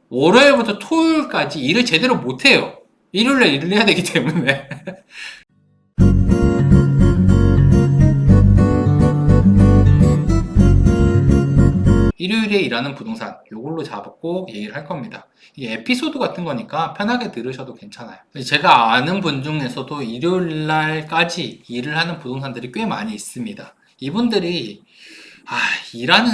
월요일부터 토요일까지 일을 제대로 못해요. 일요일날 일을 해야 되기 때문에. 일요일에 일하는 부동산 요걸로 잡고 얘기를 할 겁니다. 이게 에피소드 같은 거니까 편하게 들으셔도 괜찮아요. 제가 아는 분 중에서도 일요일날까지 일을 하는 부동산들이 꽤 많이 있습니다. 이분들이 일하는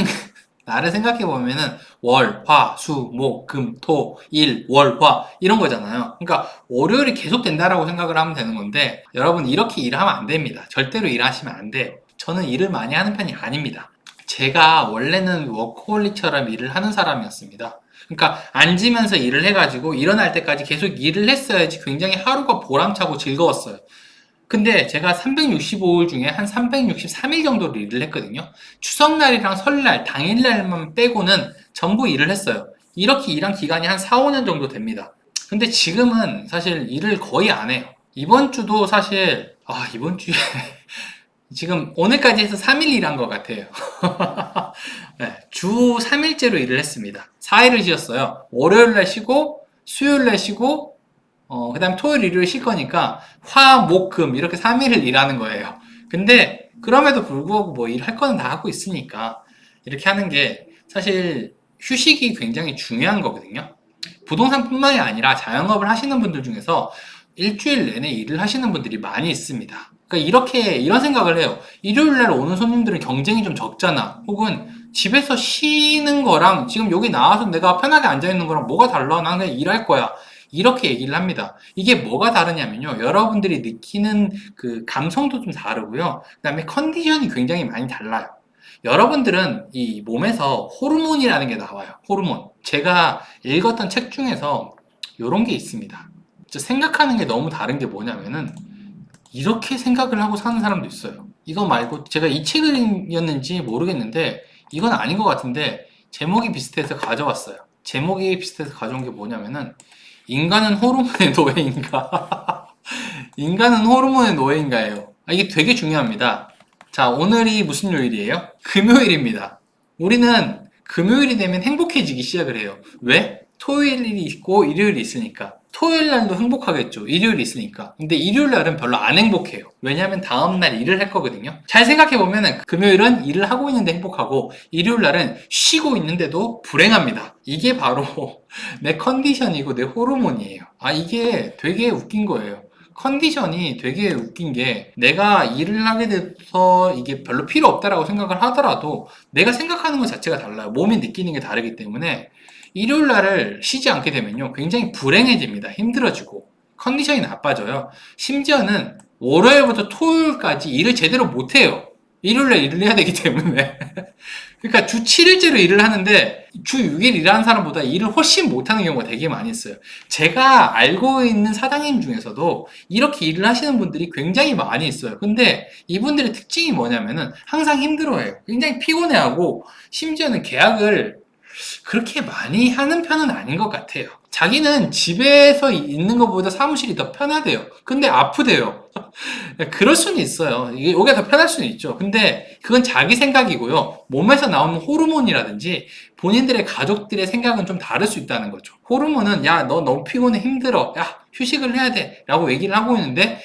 나를 생각해 보면은 월, 화, 수, 목, 금, 토, 일, 월, 화 이런 거잖아요. 그러니까 월요일이 계속 된다라고 생각을 하면 되는 건데 여러분 이렇게 일하면 안 됩니다. 절대로 일하시면 안 돼요. 저는 일을 많이 하는 편이 아닙니다. 제가 원래는 워커홀릭처럼 일을 하는 사람이었습니다. 그러니까 앉으면서 일을 해가지고 일어날 때까지 계속 일을 했어야지 굉장히 하루가 보람차고 즐거웠어요. 근데 제가 365일 중에 한 363일 정도를 일을 했거든요. 추석날이랑 설날, 당일날만 빼고는 전부 일을 했어요. 이렇게 일한 기간이 한 4, 5년 정도 됩니다. 근데 지금은 사실 일을 거의 안 해요. 이번 주도 사실, 이번 주에 지금 오늘까지 해서 3일 일한 것 같아요. 네, 주 3일째로 일을 했습니다. 4일을 쉬었어요. 월요일날 쉬고, 수요일날 쉬고, 그 다음 토요일, 일요일 쉴 거니까 화, 목, 금 이렇게 3일을 일하는 거예요. 근데 그럼에도 불구하고 뭐 일할 거는 다 하고 있으니까 이렇게 하는 게 사실 휴식이 굉장히 중요한 거거든요. 부동산뿐만이 아니라 자영업을 하시는 분들 중에서 일주일 내내 일을 하시는 분들이 많이 있습니다. 그러니까 이런 생각을 해요. 일요일 날 오는 손님들은 경쟁이 좀 적잖아. 혹은 집에서 쉬는 거랑 지금 여기 나와서 내가 편하게 앉아있는 거랑 뭐가 달라? 난 그냥 일할 거야. 이렇게 얘기를 합니다. 이게 뭐가 다르냐면요. 여러분들이 느끼는 그 감성도 좀 다르고요. 그 다음에 컨디션이 굉장히 많이 달라요. 여러분들은 이 몸에서 호르몬이라는 게 나와요. 호르몬. 제가 읽었던 책 중에서 이런 게 있습니다. 생각하는 게 너무 다른 게 뭐냐면은 이렇게 생각을 하고 사는 사람도 있어요. 이거 말고 제가 이 책이었는지 모르겠는데 이건 아닌 것 같은데 제목이 비슷해서 가져왔어요. 제목이 비슷해서 가져온 게 뭐냐면은 인간은 호르몬의 노예인가? 인간은 호르몬의 노예인가예요. 이게 되게 중요합니다. 자, 오늘이 무슨 요일이에요? 금요일입니다. 우리는 금요일이 되면 행복해지기 시작을 해요. 왜? 토요일이 있고 일요일이 있으니까. 토요일 날도 행복하겠죠. 일요일이 있으니까. 근데 일요일 날은 별로 안 행복해요. 왜냐하면 다음날 일을 할 거거든요. 잘 생각해보면 금요일은 일을 하고 있는데 행복하고 일요일 날은 쉬고 있는데도 불행합니다. 이게 바로 내 컨디션이고 내 호르몬이에요. 이게 되게 웃긴 거예요. 컨디션이 되게 웃긴 게 내가 일을 하게 돼서 이게 별로 필요 없다라고 생각을 하더라도 내가 생각하는 것 자체가 달라요. 몸이 느끼는 게 다르기 때문에 일요일 날을 쉬지 않게 되면요. 굉장히 불행해집니다. 힘들어지고 컨디션이 나빠져요. 심지어는 월요일부터 토요일까지 일을 제대로 못해요. 일요일날 일을 해야 되기 때문에. 그러니까 주 7일째로 일을 하는데 주 6일 일하는 사람보다 일을 훨씬 못하는 경우가 되게 많이 있어요. 제가 알고 있는 사장님 중에서도 이렇게 일을 하시는 분들이 굉장히 많이 있어요. 근데 이분들의 특징이 뭐냐면은 항상 힘들어해요. 굉장히 피곤해하고 심지어는 계약을 그렇게 많이 하는 편은 아닌 것 같아요. 자기는 집에서 있는 것보다 사무실이 더 편하대요. 근데 아프대요. 그럴 수는 있어요. 이게 여기가 더 편할 수는 있죠. 근데 그건 자기 생각이고요. 몸에서 나오는 호르몬이라든지 본인들의 가족들의 생각은 좀 다를 수 있다는 거죠. 호르몬은 야, 너 너무 피곤해 힘들어. 야, 휴식을 해야 돼. 라고 얘기를 하고 있는데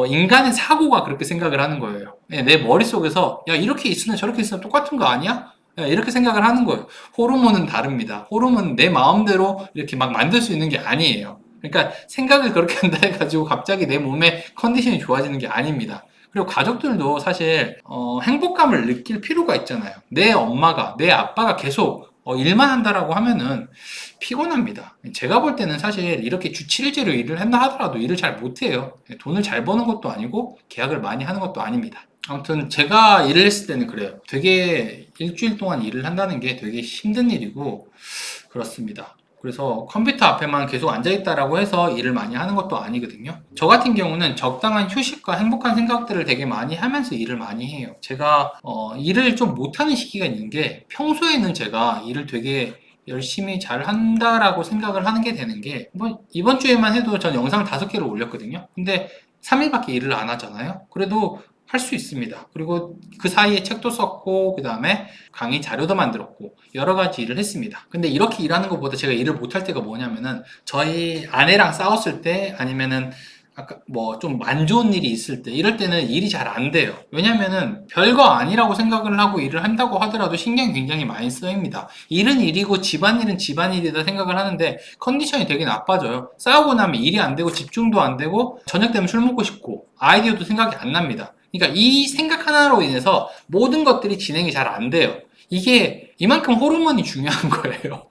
인간의 사고가 그렇게 생각을 하는 거예요. 내 머릿속에서 야, 이렇게 있으면 저렇게 있으면 똑같은 거 아니야? 이렇게 생각을 하는 거예요. 호르몬은 다릅니다. 호르몬은 내 마음대로 이렇게 막 만들 수 있는 게 아니에요. 그러니까 생각을 그렇게 한다 해가지고 갑자기 내 몸의 컨디션이 좋아지는 게 아닙니다. 그리고 가족들도 사실 행복감을 느낄 필요가 있잖아요. 내 엄마가, 내 아빠가 계속 일만 한다라고 하면은 피곤합니다. 제가 볼 때는 사실 이렇게 주 7일제로 일을 한다 하더라도 일을 잘 못해요. 돈을 잘 버는 것도 아니고 계약을 많이 하는 것도 아닙니다. 아무튼 제가 일을 했을 때는 그래요. 되게 일주일 동안 일을 한다는 게 되게 힘든 일이고 그렇습니다. 그래서 컴퓨터 앞에만 계속 앉아있다라고 해서 일을 많이 하는 것도 아니거든요. 저 같은 경우는 적당한 휴식과 행복한 생각들을 되게 많이 하면서 일을 많이 해요. 제가 일을 좀 못하는 시기가 있는 게 평소에는 제가 일을 되게 열심히 잘 한다라고 생각을 하는 게 되는 게 뭐 이번 주에만 해도 전 영상 5개를 올렸거든요. 근데 3일밖에 일을 안 하잖아요. 그래도 할 수 있습니다. 그리고 그 사이에 책도 썼고, 그 다음에 강의 자료도 만들었고, 여러 가지 일을 했습니다. 근데 이렇게 일하는 것보다 제가 일을 못할 때가 뭐냐면은, 저희 아내랑 싸웠을 때, 아니면은 아까 뭐 좀 안 좋은 일이 있을 때, 이럴 때는 일이 잘 안 돼요. 왜냐면은 별거 아니라고 생각을 하고 일을 한다고 하더라도 신경이 굉장히 많이 쓰입니다. 일은 일이고 집안일은 집안일이다 생각을 하는데 컨디션이 되게 나빠져요. 싸우고 나면 일이 안 되고 집중도 안 되고 저녁 되면 술 먹고 싶고 아이디어도 생각이 안 납니다. 그러니까 이 생각 하나로 인해서 모든 것들이 진행이 잘 안 돼요. 이게 이만큼 호르몬이 중요한 거예요.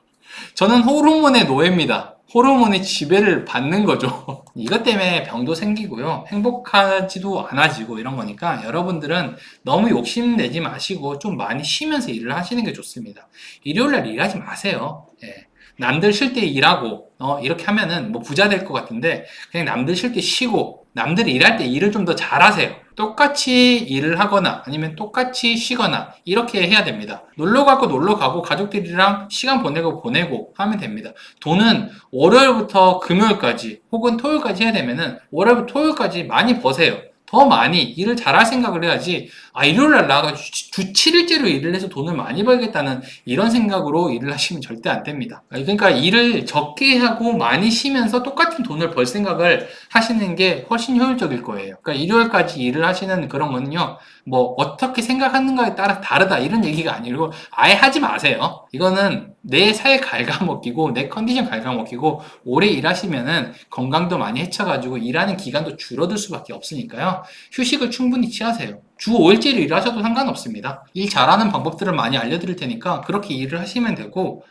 저는 호르몬의 노예입니다. 호르몬의 지배를 받는 거죠. 이것 때문에 병도 생기고요. 행복하지도 않아지고 이런 거니까 여러분들은 너무 욕심내지 마시고 좀 많이 쉬면서 일을 하시는 게 좋습니다. 일요일날 일하지 마세요. 예. 남들 쉴 때 일하고 이렇게 하면은 뭐 부자 될 것 같은데 그냥 남들 쉴 때 쉬고 남들이 일할 때 일을 좀 더 잘하세요. 똑같이 일을 하거나 아니면 똑같이 쉬거나 이렇게 해야 됩니다. 놀러 갈 거 놀러 가고 가족들이랑 시간 보내고 하면 됩니다. 돈은 월요일부터 금요일까지 혹은 토요일까지 해야 되면은 월요일부터 토요일까지 많이 버세요. 더 많이 일을 잘할 생각을 해야지 일요일날 나가지고 주 7일째로 일을 해서 돈을 많이 벌겠다는 이런 생각으로 일을 하시면 절대 안 됩니다. 그러니까 일을 적게 하고 많이 쉬면서 똑같은 돈을 벌 생각을 하시는 게 훨씬 효율적일 거예요. 그러니까 일요일까지 일을 하시는 그런 거는요, 뭐 어떻게 생각하는가에 따라 다르다 이런 얘기가 아니고 아예 하지 마세요. 이거는 내 살 갉아먹기고 내 컨디션 갉아먹기고 오래 일하시면은 건강도 많이 해쳐가지고 일하는 기간도 줄어들 수밖에 없으니까요. 휴식을 충분히 취하세요. 주 5일째로 일하셔도 상관없습니다. 일 잘하는 방법들을 많이 알려드릴 테니까 그렇게 일을 하시면 되고